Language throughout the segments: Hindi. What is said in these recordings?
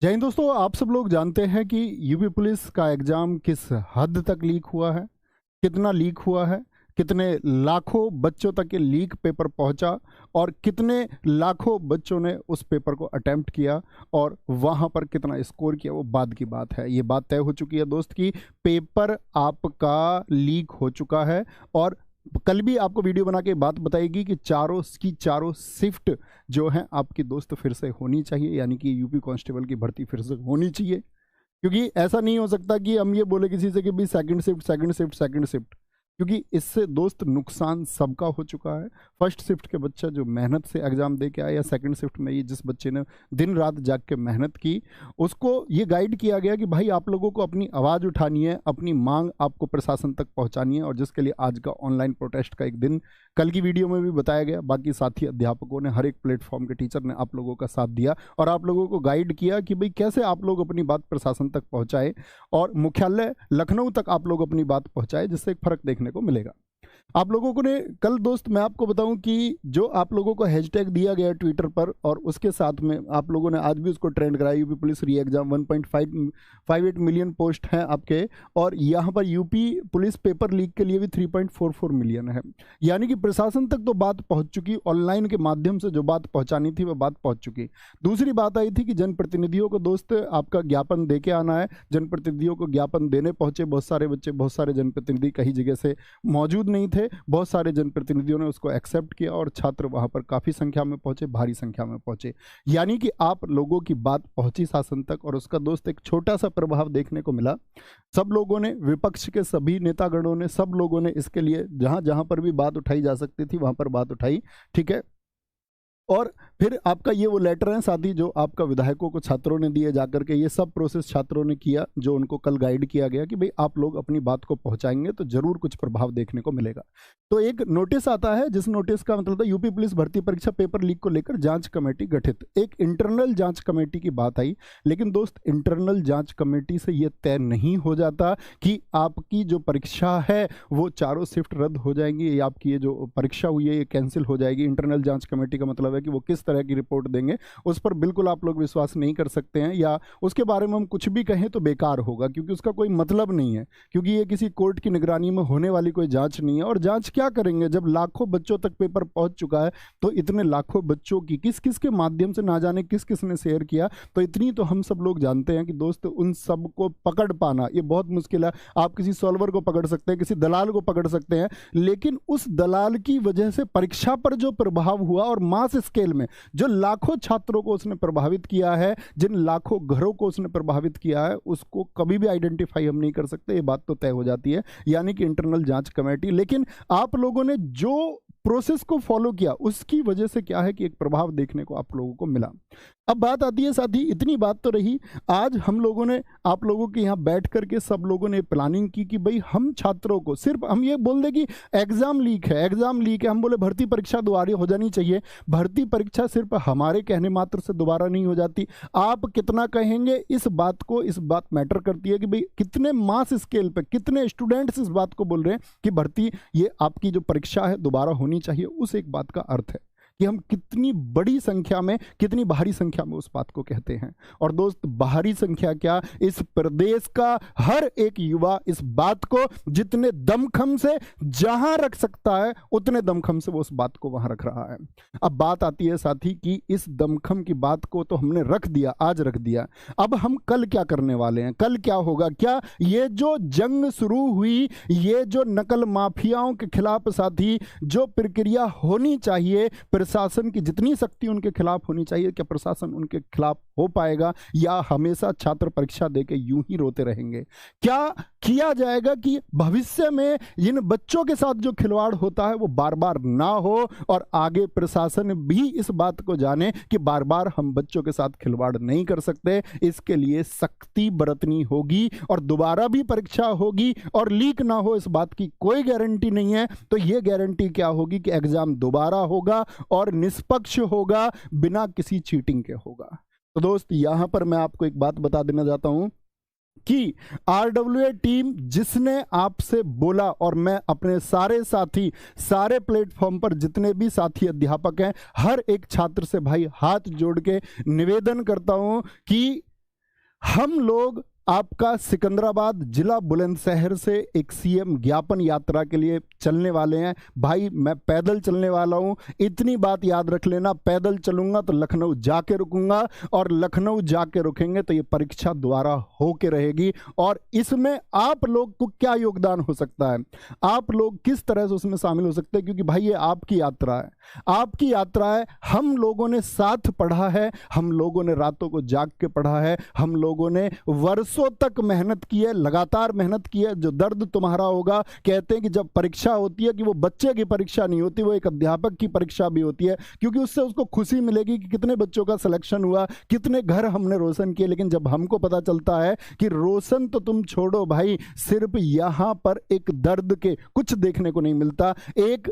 जय हिंद दोस्तों, आप सब लोग जानते हैं कि यूपी पुलिस का एग्जाम किस हद तक लीक हुआ है, कितना लीक हुआ है, कितने लाखों बच्चों तक ये लीक पेपर पहुंचा और कितने लाखों बच्चों ने उस पेपर को अटेम्प्ट किया और वहां पर कितना स्कोर किया, वो बाद की बात है। ये बात तय हो चुकी है दोस्त कि पेपर आपका लीक हो चुका है और कल भी आपको वीडियो बना के बात बताएगी कि चारों शिफ्ट जो है आपकी दोस्त फिर से होनी चाहिए, यानी कि यूपी कांस्टेबल की भर्ती फिर से होनी चाहिए। क्योंकि ऐसा नहीं हो सकता कि हम ये बोले किसी से कि भाई second shift second shift second shift, क्योंकि इससे दोस्त नुकसान सबका हो चुका है। फर्स्ट शिफ्ट के बच्चा जो मेहनत से एग्जाम दे के आया, या सेकंड शिफ्ट में ये जिस बच्चे ने दिन रात जाग के मेहनत की, उसको ये गाइड किया गया कि भाई आप लोगों को अपनी आवाज़ उठानी है, अपनी मांग आपको प्रशासन तक पहुंचानी है, और जिसके लिए आज का ऑनलाइन प्रोटेस्ट का एक दिन कल की वीडियो में भी बताया गया। बाकी साथी अध्यापकों ने, हर एक प्लेटफॉर्म के टीचर ने आप लोगों का साथ दिया और आप लोगों को गाइड किया कि भाई कैसे आप लोग अपनी बात प्रशासन तक पहुंचाए और मुख्यालय लखनऊ तक आप लोग अपनी बात पहुंचाए, जिससे एक फर्क देखने को मिलेगा। आप लोगों को ने कल दोस्त मैं आपको बताऊं कि जो आप लोगों को हैशटैग दिया गया ट्विटर पर, और उसके साथ में आप लोगों ने आज भी उसको ट्रेंड कराया, यूपी पुलिस री एग्जाम 1.58 मिलियन पोस्ट हैं आपके, और यहाँ पर यूपी पुलिस पेपर लीक के लिए भी 3.44 मिलियन है। यानी कि प्रशासन तक तो बात पहुंच चुकी, ऑनलाइन के माध्यम से जो बात पहुंचानी थी वह बात पहुंच चुकी। दूसरी बात आई थी कि जनप्रतिनिधियों को दोस्त आपका ज्ञापन दे के आना है। जनप्रतिनिधियों को ज्ञापन देने पहुंचे बहुत सारे बच्चे, बहुत सारे जनप्रतिनिधि कई जगह से मौजूद नहीं थे। बहुत सारे जनप्रतिनिधियों ने उसको एक्सेप्ट किया और छात्र वहां पर काफी संख्या में पहुंचे, भारी संख्या में पहुंचे। यानी कि आप लोगों की बात पहुंची शासन तक, और उसका दोस्त एक छोटा सा प्रभाव देखने को मिला। सब लोगों ने, विपक्ष के सभी नेतागणों ने, सब लोगों ने इसके लिए जहां जहां पर भी बात उठाई जा सकती थी वहां पर बात उठाई, ठीक है। और फिर आपका ये वो लेटर है साथ ही जो आपका विधायकों को छात्रों ने दिए जाकर के, ये सब प्रोसेस छात्रों ने किया, जो उनको कल गाइड किया गया कि भाई आप लोग अपनी बात को पहुंचाएंगे तो जरूर कुछ प्रभाव देखने को मिलेगा। तो एक नोटिस आता है, जिस नोटिस का मतलब था यूपी पुलिस भर्ती परीक्षा पेपर लीक को लेकर जांच कमेटी गठित। एक इंटरनल जांच कमेटी की बात आई, लेकिन दोस्त इंटरनल जांच कमेटी से यह तय नहीं हो जाता कि आपकी जो परीक्षा है वो चारों शिफ्ट रद्द हो जाएंगी, या आपकी ये जो परीक्षा हुई है ये कैंसिल हो जाएगी। इंटरनल जांच कमेटी का मतलब कि वो किस तरह की रिपोर्ट देंगे उस पर बिल्कुल आप लोग विश्वास नहीं कर सकते हैं, या उसके बारे में हम कुछ भी कहें तो बेकार होगा, क्योंकि उसका कोई मतलब नहीं है, क्योंकि ये किसी कोर्ट की निगरानी में होने वाली कोई जांच नहीं है। और जांच क्या करेंगे जब लाखों बच्चों तक पेपर पहुंच चुका है? तो इतने लाखों बच्चों की किस किस के माध्यम से, ना जाने किस किस ने शेयर किया, तो इतनी तो हम सब लोग जानते हैं कि दोस्त उन सब को पकड़ पाना ये बहुत मुश्किल है। आप किसी सॉल्वर को पकड़ सकते हैं, किसी दलाल को पकड़ सकते हैं, लेकिन उस दलाल की वजह से परीक्षा पर जो प्रभाव हुआ और मास स्केल में जो लाखों छात्रों को उसने प्रभावित किया है, जिन लाखों घरों को उसने प्रभावित किया है, उसको कभी भी आइडेंटिफाई हम नहीं कर सकते। ये बात तो तय हो जाती है, यानी कि इंटरनल जांच कमेटी। लेकिन आप लोगों ने जो प्रोसेस को फॉलो किया उसकी वजह से क्या है कि एक प्रभाव देखने को आप लोगों को मिला। अब बात आती है साथी, इतनी बात तो रही, आज हम लोगों ने आप लोगों के यहाँ बैठ करके सब लोगों ने प्लानिंग की कि भाई हम छात्रों को सिर्फ हम ये बोल दें कि एग्जाम लीक है, एग्जाम लीक है। हम बोले भर्ती परीक्षा दोबारा हो जानी चाहिए। भर्ती परीक्षा सिर्फ हमारे कहने मात्र से दोबारा नहीं हो जाती। आप कितना कहेंगे इस बात मैटर करती है कि भाई कितने मास स्केल पे कितने स्टूडेंट्स इस बात को बोल रहे हैं कि भर्ती ये आपकी जो परीक्षा है दोबारा होनी चाहिए। उस एक बात का अर्थ है कि हम कितनी बड़ी संख्या में, कितनी भारी संख्या में उस बात को कहते हैं। और दोस्त भारी संख्या क्या, इस प्रदेश का हर एक युवा इस बात को जितने दमखम से जहां रख सकता है उतने दमखम से वो उस बात को वहां रख रहा है। अब बात आती है साथी कि इस दमखम की बात को तो हमने रख दिया, आज रख दिया, अब हम कल क्या करने वाले हैं? कल क्या होगा? क्या ये जो जंग शुरू हुई, ये जो नकल माफियाओं के खिलाफ साथी जो प्रक्रिया होनी चाहिए, प्रशासन की जितनी शक्ति उनके खिलाफ होनी चाहिए, क्या प्रशासन उनके खिलाफ हो पाएगा, या हमेशा छात्र परीक्षा देके यूं ही रोते रहेंगे? क्या किया जाएगा कि भविष्य में इन बच्चों के साथ जो खिलवाड़ होता है वो बार बार ना हो, और आगे प्रशासन भी इस बात को जाने कि बार बार हम बच्चों के साथ खिलवाड़ नहीं कर सकते। इसके लिए सख्ती बरतनी होगी और दोबारा भी परीक्षा होगी, और लीक ना हो इस बात की कोई गारंटी नहीं है। तो ये गारंटी क्या होगी कि एग्जाम दोबारा होगा और निष्पक्ष होगा, बिना किसी चीटिंग के होगा। तो दोस्त यहां पर मैं आपको एक बात बता देना चाहता हूं कि आरडब्ल्यूए टीम जिसने आपसे बोला, और मैं अपने सारे साथी, सारे प्लेटफॉर्म पर जितने भी साथी अध्यापक हैं, हर एक छात्र से भाई हाथ जोड़ के निवेदन करता हूं कि हम लोग आपका सिकंदराबाद जिला बुलंदशहर से एक सीएम ज्ञापन यात्रा के लिए चलने वाले हैं। भाई मैं पैदल चलने वाला हूं, इतनी बात याद रख लेना, पैदल चलूंगा तो लखनऊ जाके रुकूंगा, और लखनऊ जाके रुकेंगे तो ये परीक्षा दोबारा होके रहेगी। और इसमें आप लोग को क्या योगदान हो सकता है, आप लोग किस तरह से उसमें शामिल हो सकते हैं, क्योंकि भाई ये आपकी यात्रा है, आपकी यात्रा है। हम लोगों ने साथ पढ़ा है, हम लोगों ने रातों को जाग के पढ़ा है, हम लोगों ने वर्षों तक मेहनत की है, लगातार मेहनत की है। जो दर्द तुम्हारा होगा, कहते हैं कि जब परीक्षा होती है कि वो बच्चे की परीक्षा नहीं होती, वो एक अध्यापक की परीक्षा भी होती है, क्योंकि उससे उसको खुशी मिलेगी कि कितने बच्चों का सिलेक्शन हुआ, कितने घर हमने रोशन किए। लेकिन जब हमको पता चलता है कि रोशन तो तुम छोड़ो भाई, सिर्फ यहां पर एक दर्द के कुछ देखने को नहीं मिलता। एक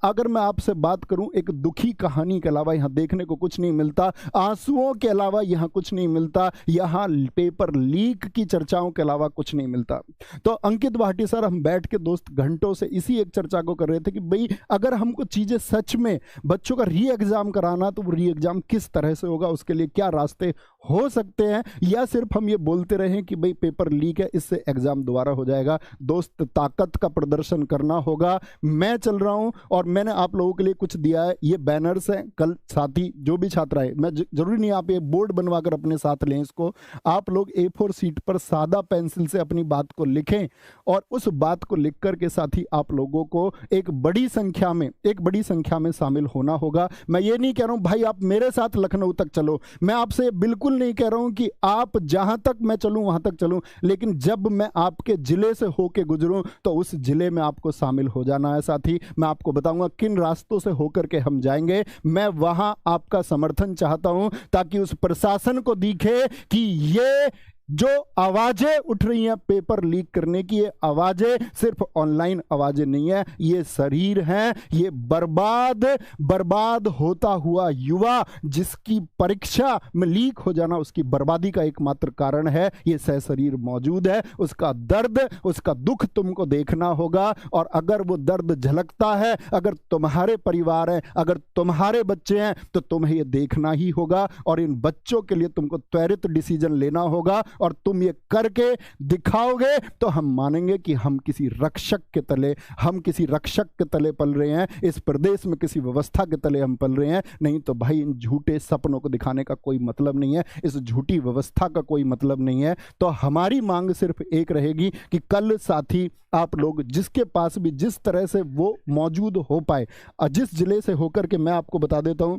अगर मैं आपसे बात करूं, एक दुखी कहानी के अलावा यहां देखने को कुछ नहीं मिलता, आंसुओं के अलावा यहां कुछ नहीं मिलता, यहां पेपर लीक की चर्चाओं के अलावा कुछ नहीं मिलता। तो अंकित भाटी सर, हम बैठ के दोस्त घंटों से इसी एक चर्चा को कर रहे थे कि भाई अगर हमको चीजें सच में बच्चों का री एग्जाम कराना, तो वो री एग्जाम किस तरह से होगा, उसके लिए क्या रास्ते हो सकते हैं, या सिर्फ हम ये बोलते रहें कि भाई पेपर लीक है, इससे एग्जाम दोबारा हो जाएगा। दोस्त, ताकत का प्रदर्शन करना होगा। मैं चल रहा हूं और मैंने आप लोगों के लिए कुछ दिया है, ये बैनर्स हैं। कल साथी जो भी छात्र आए, मैं जरूरी नहीं आप ये बोर्ड बनवाकर अपने साथ लें, इसको आप लोग A4 सीट पर सादा पेंसिल से अपनी बात को लिखें, और उस बात को लिख कर के साथ ही आप लोगों को एक बड़ी संख्या में शामिल होना होगा। मैं ये नहीं कह रहा हूं भाई आप मेरे साथ लखनऊ तक चलो, मैं आपसे बिल्कुल नहीं कह रहा हूं कि आप जहां तक मैं चलूं वहां तक चलूं, लेकिन जब मैं आपके जिले से होके गुजरूं तो उस जिले में आपको शामिल हो जाना है। साथ ही मैं आपको बताऊंगा किन रास्तों से होकर के हम जाएंगे। मैं वहां आपका समर्थन चाहता हूं, ताकि उस प्रशासन को दिखे कि ये जो आवाजें उठ रही हैं पेपर लीक करने की, ये आवाजें सिर्फ ऑनलाइन आवाजें नहीं है, ये शरीर हैं, ये बर्बाद होता हुआ युवा जिसकी परीक्षा में लीक हो जाना उसकी बर्बादी का एकमात्र कारण है, ये सशरीर मौजूद है। उसका दर्द, उसका दुख तुमको देखना होगा, और अगर वो दर्द झलकता है, अगर तुम्हारे परिवार है, अगर तुम्हारे बच्चे हैं, तो तुम्हें ये देखना ही होगा, और इन बच्चों के लिए तुमको त्वरित डिसीजन लेना होगा। और तुम ये करके दिखाओगे तो हम मानेंगे कि हम किसी रक्षक के तले पल रहे हैं, इस प्रदेश में किसी व्यवस्था के तले हम पल रहे हैं। नहीं तो भाई इन झूठे सपनों को दिखाने का कोई मतलब नहीं है, इस झूठी व्यवस्था का कोई मतलब नहीं है। तो हमारी मांग सिर्फ एक रहेगी कि कल साथी आप लोग जिसके पास भी जिस तरह से वो मौजूद हो पाए, जिस जिले से होकर के, मैं आपको बता देता हूं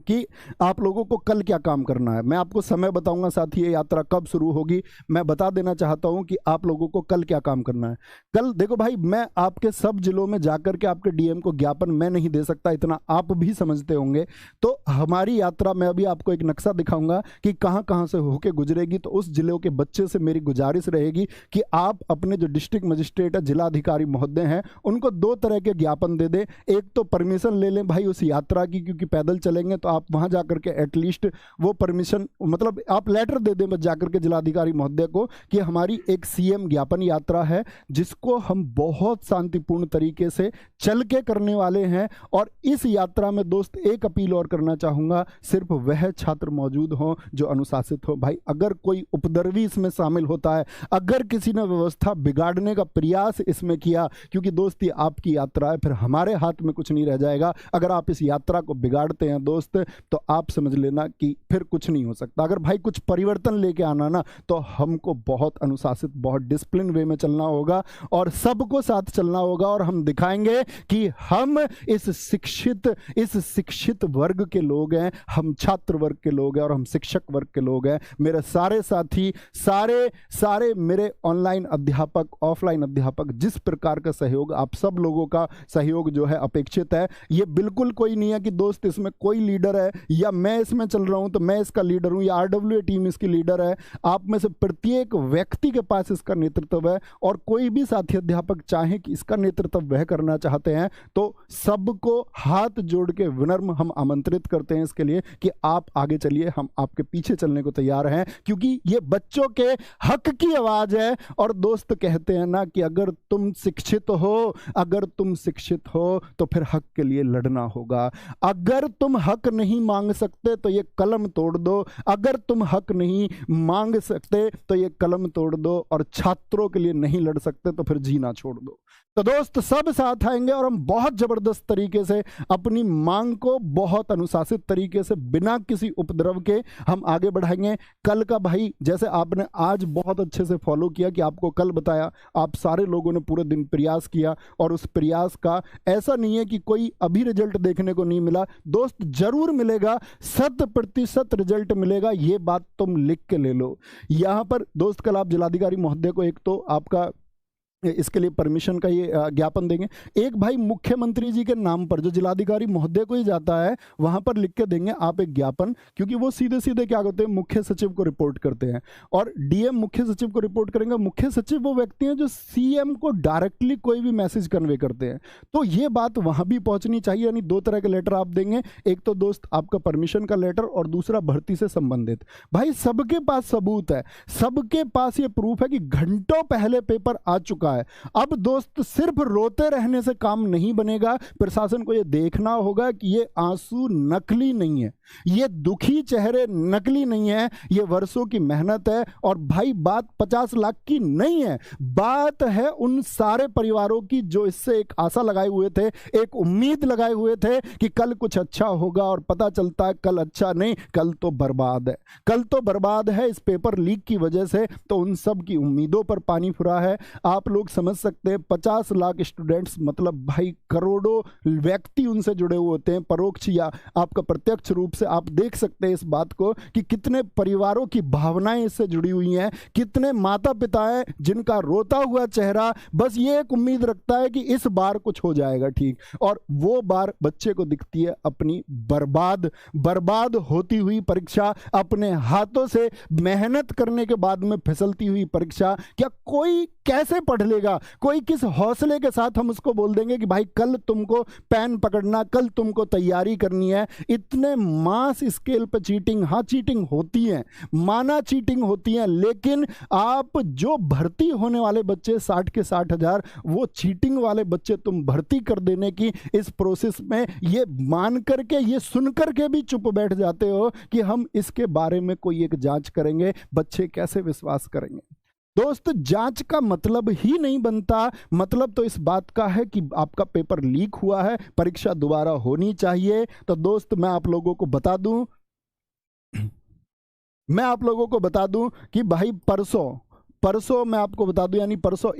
कि आप लोगों को कल क्या काम करना है। मैं आपको समय बताऊंगा, साथ ही ये यात्रा कब शुरू होगी मैं बता देना चाहता हूं कि आप लोगों को कल क्या काम करना है। कल देखो भाई, मैं आपके सब जिलों में जाकर के आपके डीएम को ज्ञापन मैं नहीं दे सकता, इतना आप भी समझते होंगे। तो हमारी यात्रा में अभी आपको एक नक्शा दिखाऊंगा कि कहां कहां से होके गुजरेगी। तो उस जिलों के बच्चे से मेरी गुजारिश रहेगी कि आप अपने जो डिस्ट्रिक्ट मजिस्ट्रेट है, जिलाधिकारी महोदय हैं, उनको 2 तरह के ज्ञापन दे दें। एक तो परमिशन ले लें भाई उस यात्रा की, क्योंकि पैदल चलेंगे तो आप वहां जाकर के एटलीस्ट वो परमिशन, मतलब आप लेटर दे दें बस जाकर के जिलाधिकारी महोदय को कि हमारी एक सीएम ज्ञापन यात्रा है, जिसको हम बहुत शांतिपूर्ण तरीके से चल के करने वाले हैं। और इस यात्रा में दोस्त एक अपील और करना चाहूंगा, सिर्फ वह छात्र मौजूद हो जो अनुशासित हो। भाई अगर कोई उपद्रवी इसमें शामिल होता है, अगर किसी ने व्यवस्था बिगाड़ने का प्रयास इसमें किया, क्योंकि दोस्त ये आपकी यात्रा है, फिर हमारे हाथ में कुछ नहीं रह जाएगा। अगर आप इस यात्रा को बिगाड़ते हैं दोस्त, तो आप समझ लेना कि फिर कुछ नहीं हो सकता। अगर भाई कुछ परिवर्तन लेके आना ना, तो हमको बहुत अनुशासित, बहुत डिसिप्लिन वे में चलना होगा, और सबको साथ चलना होगा। और हम दिखाएंगे कि हम इस शिक्षित वर्ग के लोग हैं, हम छात्र वर्ग के लोग हैं, और हम शिक्षक वर्ग के लोग हैं। मेरे सारे साथी, सारे मेरे ऑनलाइन अध्यापक, ऑफलाइन अध्यापक, जिस प्रकार का सहयोग, आप सब लोगों का सहयोग जो है अपेक्षित है। ये बिल्कुल कोई नहीं है कि दोस्त इसमें कोई लीडर है, या मैं इसमें चल रहा हूं तो मैं इसका लीडर हूं, या आरडब्ल्यूए टीम इसकी लीडर है। आप में से प्रत्येक व्यक्ति के पास इसका नेतृत्व है, और कोई भी साथी अध्यापक चाहे कि इसका नेतृत्व वह करना चाहते हैं, तो सबको हाथ जोड़ के विनम्र हम आमंत्रित करते हैं इसके लिए कि आप आगे चलिए, हम आपके पीछे चलने को तैयार हैं, क्योंकि ये बच्चों के हक की आवाज है। और दोस्त कहते हैं ना कि अगर तुम शिक्षित हो तो फिर हक के लिए लड़ना होगा। अगर तुम हक नहीं मांग सकते तो ये कलम तोड़ दो, अगर तुम हक नहीं मांग सकते तो ये कलम तोड़ दो, और छात्रों के लिए नहीं लड़ सकते तो फिर जीना छोड़ दो। तो दोस्त सब साथ आएंगे और हम बहुत जबरदस्त तरीके से अपनी मांग को बहुत अनुशासित तरीके से बिना किसी उपद्रव के हम आगे बढ़ाएंगे। कल का भाई जैसे आपने आज बहुत अच्छे से फॉलो किया कि आपको कल बताया, आप सारे लोगों ने पूरे दिन प्रयास किया और उस प्रयास का ऐसा नहीं है कि कोई अभी रिजल्ट देखने को नहीं मिला। दोस्त जरूर मिलेगा, 100% रिजल्ट मिलेगा, ये बात तुम लिख के ले लो। यहां पर दोस्त कल आप जिलाधिकारी महोदय को एक तो आपका इसके लिए परमिशन का ये ज्ञापन देंगे, एक भाई मुख्यमंत्री जी के नाम पर जो जिलाधिकारी महोदय को ही जाता है वहां पर लिख के देंगे आप एक ज्ञापन, क्योंकि वो सीधे सीधे क्या करते हैं, मुख्य सचिव को रिपोर्ट करते हैं और डीएम मुख्य सचिव को रिपोर्ट करेंगे। मुख्य सचिव वो व्यक्ति हैं जो सीएम को डायरेक्टली कोई भी मैसेज कन्वे करते हैं, तो ये बात वहां भी पहुंचनी चाहिए। यानी दो तरह के लेटर आप देंगे, एक तो दोस्त आपका परमिशन का लेटर और दूसरा भर्ती से संबंधित। भाई सबके पास सबूत है, सबके पास ये प्रूफ है कि घंटों पहले पेपर आ चुका है। अब दोस्त सिर्फ रोते रहने से काम नहीं बनेगा, प्रशासन को यह देखना होगा कि ये आंसू नकली नहीं है, ये दुखी चेहरे नकली नहीं है, ये वर्षों की मेहनत है। और भाई बात 50 लाख की नहीं है, बात है उन सारे परिवारों की जो इससे एक आशा लगाए हुए थे, एक उम्मीद लगाए हुए थे कि कल कुछ अच्छा होगा, और पता चलता है कल अच्छा नहीं, कल तो बर्बाद है, कल तो बर्बाद है इस पेपर लीक की वजह से। तो उन सब की उम्मीदों पर पानी फुरा है। आप लोग समझ सकते हैं 50 लाख स्टूडेंट्स मतलब भाई करोड़ों व्यक्ति उनसे जुड़े हुए होते हैं, परोक्ष या आपका प्रत्यक्ष रूप से। आप देख सकते हैं इस बात को कि कितने परिवारों की भावनाएं इससे जुड़ी हुई हैं, कितने माता पिता हैं जिनका रोता हुआ चेहरा बस ये एक उम्मीद रखता है कि इस बार कुछ हो जाएगा ठीक, और वो बार बच्चे को दिखती है अपनी बर्बाद होती हुई परीक्षा, अपने हाथों से मेहनत करने के बाद में फिसलती हुई परीक्षा। क्या कोई कैसे पढ़ लेगा, कोई किस हौसले के साथ हम उसको बोल देंगे कि भाई कल तुमको पेन पकड़ना, कल तुमको तैयारी करनी है। इतने मास स्केल पर चीटिंग, हाँ चीटिंग होती है, माना चीटिंग होती है, लेकिन आप जो भर्ती होने वाले बच्चे 60 के 60 हजार, वो चीटिंग वाले बच्चे तुम भर्ती कर देने की इस प्रोसेस में ये मान करके, ये सुन करके भी चुप बैठ जाते हो कि हम इसके बारे में कोई एक जांच करेंगे। बच्चे कैसे विश्वास करेंगे? दोस्त जांच का मतलब ही नहीं बनता, मतलब तो इस बात का है कि आपका पेपर लीक हुआ है, परीक्षा दोबारा होनी चाहिए। तो दोस्त मैं आप लोगों को बता दूं कि भाई परसों मैं आपको बता दूं, यानी परसों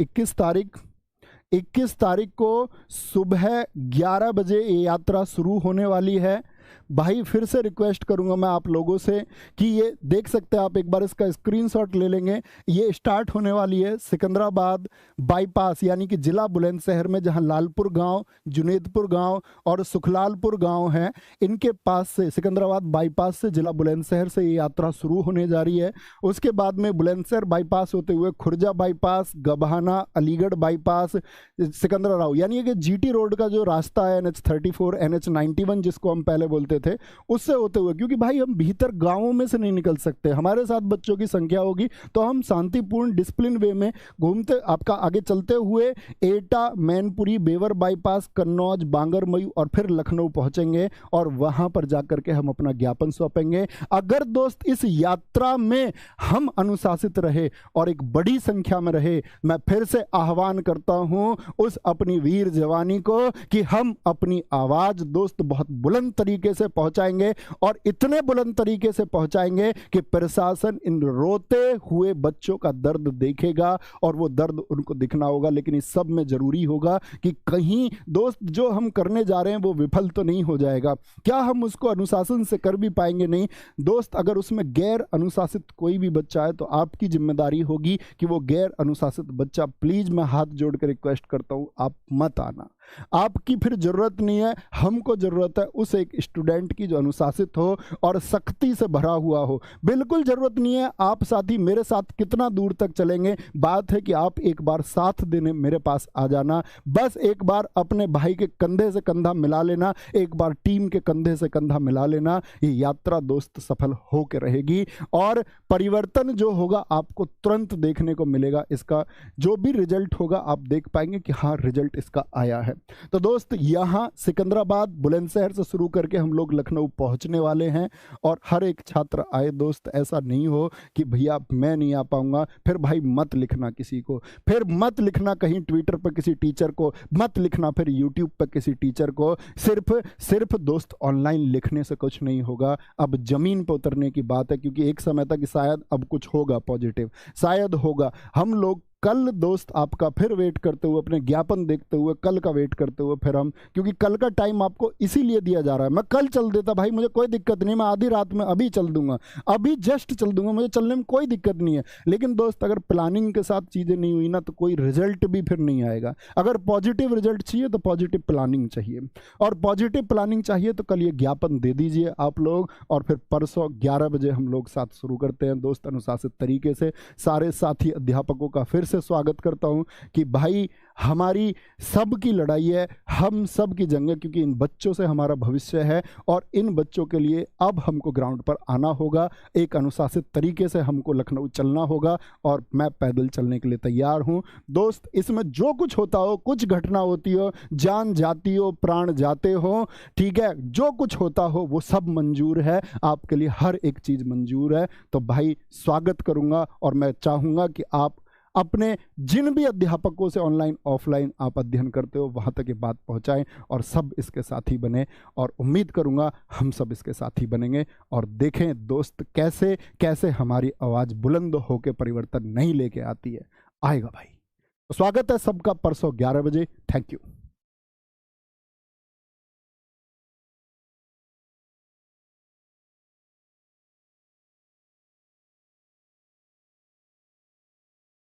21 तारीख को सुबह 11 बजे ये यात्रा शुरू होने वाली है। भाई फिर से रिक्वेस्ट करूंगा मैं आप लोगों से कि ये देख सकते हैं आप, एक बार इसका स्क्रीनशॉट ले लेंगे। ये स्टार्ट होने वाली है सिकंदराबाद बाईपास, यानी कि जिला बुलंदशहर में, जहां लालपुर गांव, जुनेदपुर गांव और सुखलालपुर गांव है, इनके पास से सिकंदराबाद बाईपास से जिला बुलंदशहर से ये यात्रा शुरू होने जा रही है। उसके बाद में बुलंदशहर बाईपास होते हुए खुर्जा बाईपास, गभाना, अलीगढ़ बाईपास, सिकंदराबाद, यानी कि जीटी रोड का जो रास्ता है NH34, NH91 जिसको हम पहले बोलते थे, उससे होते हुए, क्योंकि भाई हम भीतर गांवों में से नहीं निकल सकते, हमारे साथ बच्चों की संख्या होगी, तो हम शांतिपूर्ण डिसिप्लिन वे में घूमते आपका आगे चलते हुए एटा, मैनपुरी, बेवर बाईपास, कन्नौज, बांगरमऊ और फिर लखनऊ पहुंचेंगे और वहां पर जाकर के हम अपना ज्ञापन सौंपेंगे। अगर दोस्त इस यात्रा में हम अनुशासित रहे और एक बड़ी संख्या में रहे, मैं फिर से आह्वान करता हूं उस अपनी वीर जवानी को कि हम अपनी आवाज दोस्त बहुत बुलंद तरीके से पहुंचाएंगे, और इतने बुलंद तरीके से पहुंचाएंगे कि प्रशासन इन रोते हुए बच्चों का दर्द देखेगा और वो दर्द उनको दिखना होगा। लेकिन इस सब में जरूरी होगा कि कहीं दोस्त जो हम करने जा रहे हैं वो विफल तो नहीं हो जाएगा। क्या हम उसको अनुशासन से कर भी पाएंगे? नहीं दोस्त, अगर उसमें गैर अनुशासित कोई भी बच्चा है तो आपकी जिम्मेदारी होगी कि वो गैर अनुशासित बच्चा, प्लीज मैं हाथ जोड़ कर रिक्वेस्ट करता हूं, आप मत आना। आपकी फिर जरूरत नहीं है, हमको जरूरत है उस एक स्टूडेंट की जो अनुशासित हो और सख्ती से भरा हुआ हो। बिल्कुल जरूरत नहीं है आप साथी मेरे साथ कितना दूर तक चलेंगे, बात है कि आप एक बार साथ देने मेरे पास आ जाना, बस एक बार अपने भाई के कंधे से कंधा मिला लेना, एक बार टीम के कंधे से कंधा मिला लेना। ये यात्रा दोस्त सफल हो के रहेगी और परिवर्तन जो होगा आपको तुरंत देखने को मिलेगा। इसका जो भी रिजल्ट होगा आप देख पाएंगे कि हाँ रिजल्ट इसका आया है। तो दोस्त यहाँ सिकंदराबाद बुलंदशहर से शुरू करके हम लोग लखनऊ पहुँचने वाले हैं और हर एक छात्र आए। दोस्त ऐसा नहीं हो कि भैया मैं नहीं आ पाऊँगा, फिर भाई मत लिखना किसी को, फिर मत लिखना कहीं ट्विटर पर किसी टीचर को, मत लिखना फिर यूट्यूब पर किसी टीचर को। सिर्फ दोस्त ऑनलाइन लिखने से कुछ नहीं होगा, अब ज़मीन पर उतरने की बात है, क्योंकि एक समय तक शायद अब कुछ होगा पॉजिटिव, शायद होगा। हम लोग कल दोस्त आपका फिर वेट करते हुए, अपने ज्ञापन देखते हुए कल का वेट करते हुए फिर हम, क्योंकि कल का टाइम आपको इसीलिए दिया जा रहा है। मैं कल चल देता भाई, मुझे कोई दिक्कत नहीं, मैं आधी रात में अभी चल दूंगा, अभी जस्ट चल दूंगा, मुझे चलने में कोई दिक्कत नहीं है। लेकिन दोस्त अगर प्लानिंग के साथ चीज़ें नहीं हुई ना तो कोई रिजल्ट भी फिर नहीं आएगा। अगर पॉजिटिव रिजल्ट चाहिए तो पॉजिटिव प्लानिंग चाहिए, और पॉजिटिव प्लानिंग चाहिए तो कल ये ज्ञापन दे दीजिए आप लोग, और फिर परसों 11 बजे हम लोग साथ शुरू करते हैं दोस्त अनुशासित तरीके से। सारे साथी अध्यापकों का फिर से स्वागत करता हूं कि भाई हमारी सबकी लड़ाई है, हम सब की जंग है, क्योंकि इन बच्चों से हमारा भविष्य है और इन बच्चों के लिए अब हमको ग्राउंड पर आना होगा। एक अनुशासित तरीके से हमको लखनऊ चलना होगा और मैं पैदल चलने के लिए तैयार हूं दोस्त। इसमें जो कुछ होता हो, कुछ घटना होती हो, जान जाती हो, प्राण जाते हो, ठीक है, जो कुछ होता हो वो सब मंजूर है, आपके लिए हर एक चीज़ मंजूर है। तो भाई स्वागत करूंगा और मैं चाहूँगा कि आप अपने जिन भी अध्यापकों से ऑनलाइन ऑफलाइन आप अध्ययन करते हो वहाँ तक ये बात पहुँचाएं और सब इसके साथी बने, और उम्मीद करूँगा हम सब इसके साथी बनेंगे। और देखें दोस्त कैसे कैसे हमारी आवाज़ बुलंद होकर परिवर्तन नहीं लेके आती है, आएगा भाई। तो स्वागत है सबका परसों 11 बजे। Thank you.